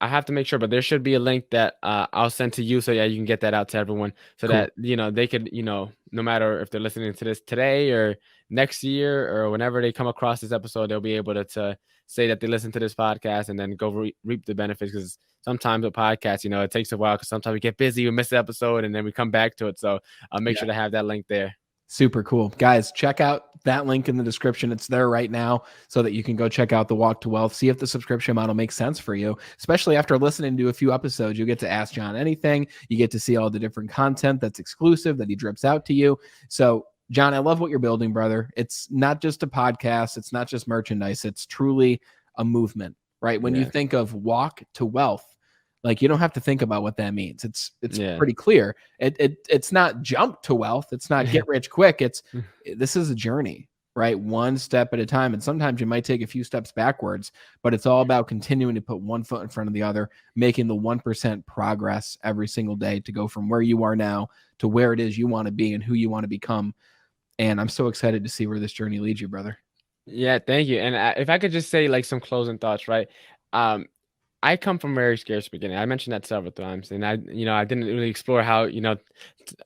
I have to make sure, but there should be a link that I'll send to you, so yeah, you can get that out to everyone, so Cool. that they could, no matter if they're listening to this today or next year or whenever they come across this episode, they'll be able to say that they listened to this podcast and then go reap the benefits. Because sometimes with podcasts, it takes a while because sometimes we get busy, we miss the episode, and then we come back to it. So I'll make Yeah. sure to have that link there. Super cool. Guys, check out that link in the description. It's there right now so that you can go check out the Walk to Wealth, see if the subscription model makes sense for you, especially after listening to a few episodes. You get to ask John anything. You get to see all the different content that's exclusive that he drips out to you. So, John, I love what you're building, brother. It's not just a podcast, it's not just merchandise, it's truly a movement, right? When you Yeah, think of Walk to Wealth, like you don't have to think about what that means. It's yeah, pretty clear. It's not jump to wealth. It's not get rich quick. This is a journey, right? One step at a time. And sometimes you might take a few steps backwards, but it's all about continuing to put one foot in front of the other, making the 1% progress every single day to go from where you are now to where it is you want to be and who you want to become. And I'm so excited to see where this journey leads you, brother. yeah. Thank you. And if I could just say like some closing thoughts, right? Um, I come from a very scarce beginning. I mentioned that several times, and I didn't really explore how,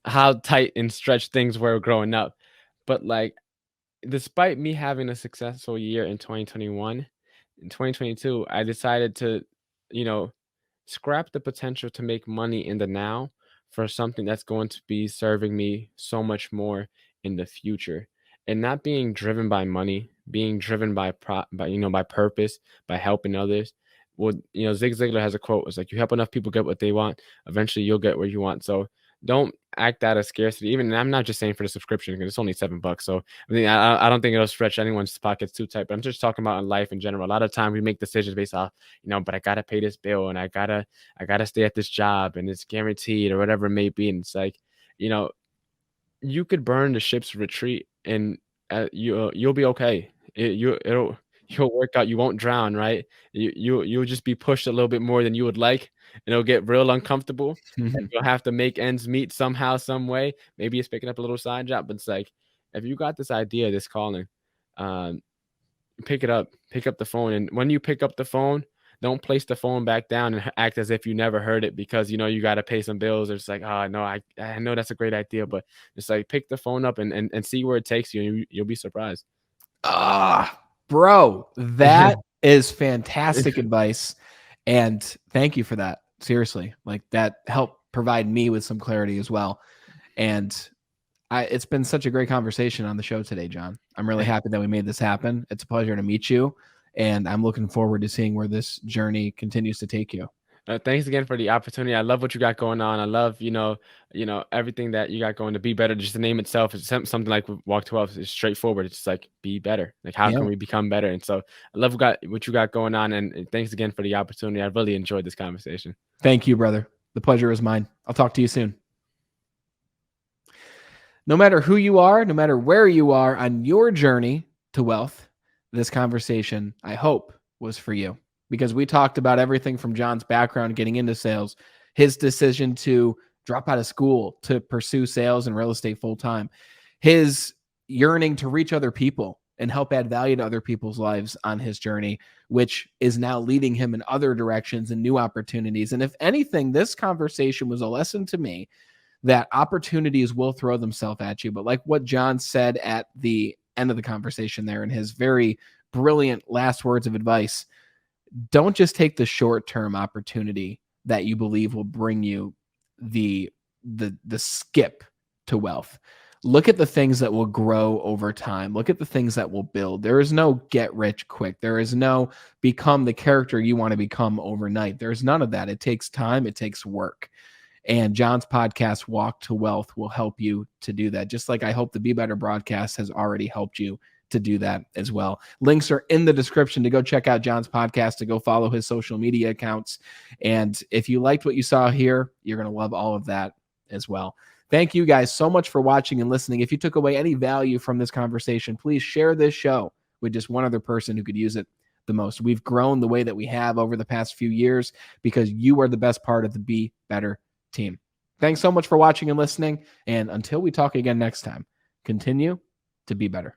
how tight and stretched things were growing up. But like, despite me having a successful year in 2021, in 2022, I decided to, you know, scrap the potential to make money in the now for something that's going to be serving me so much more in the future, and not being driven by money, being driven by purpose, by helping others. Well, Zig Ziglar has a quote. It's like, you help enough people get what they want, eventually you'll get what you want. So don't act out of scarcity. Even, and I'm not just saying for the subscription, because it's only $7. So I mean, I don't think it'll stretch anyone's pockets too tight. But I'm just talking about in life in general. A lot of time we make decisions based off, but I gotta pay this bill, and I gotta stay at this job, and it's guaranteed, or whatever it may be. And it's like, you know, you could burn the ship's retreat, and you'll be okay. You'll work out. You won't drown, right? You'll just be pushed a little bit more than you would like, and it'll get real uncomfortable. And you'll have to make ends meet somehow, some way. Maybe it's picking up a little side job, but it's like, if you got this idea, this calling, um, pick up the phone, and when you pick up the phone, don't place the phone back down and act as if you never heard it, because you got to pay some bills. Or it's like, oh no, I know that's a great idea, but it's like, pick the phone up and see where it takes you, and you'll be surprised. Bro, that is fantastic advice. And thank you for that. Seriously, like, that helped provide me with some clarity as well. And it's been such a great conversation on the show today, John. I'm really happy that we made this happen. It's a pleasure to meet you, and I'm looking forward to seeing where this journey continues to take you. Thanks again for the opportunity. I love what you got going on. I love, everything that you got going to be better. Just the name itself is something like Walk 12 is straightforward. It's just like, be better. Like, how can we become better? And so I love what you got going on. And thanks again for the opportunity. I really enjoyed this conversation. Thank you, brother. The pleasure is mine. I'll talk to you soon. No matter who you are, no matter where you are on your journey to wealth, this conversation, I hope, was for you, because we talked about everything from John's background getting into sales, his decision to drop out of school to pursue sales and real estate full time, his yearning to reach other people and help add value to other people's lives on his journey, which is now leading him in other directions and new opportunities. And if anything, this conversation was a lesson to me that opportunities will throw themselves at you. But like what John said at the end of the conversation there in his very brilliant last words of advice, don't just take the short-term opportunity that you believe will bring you the skip to wealth. Look at the things that will grow over time. Look at the things that will build. There is no get rich quick. There is no become the character you want to become overnight. There's none of that. It takes time. It takes work. And John's podcast, Walk to Wealth, will help you to do that. Just like I hope the Be Better broadcast has already helped you to do that as well. Links are in the description to go check out John's podcast, to go follow his social media accounts. And if you liked what you saw here, you're going to love all of that as well. Thank you guys so much for watching and listening. If you took away any value from this conversation, please share this show with just one other person who could use it the most. We've grown the way that we have over the past few years because you are the best part of the Be Better team. Thanks so much for watching and listening. And until we talk again next time, continue to be better.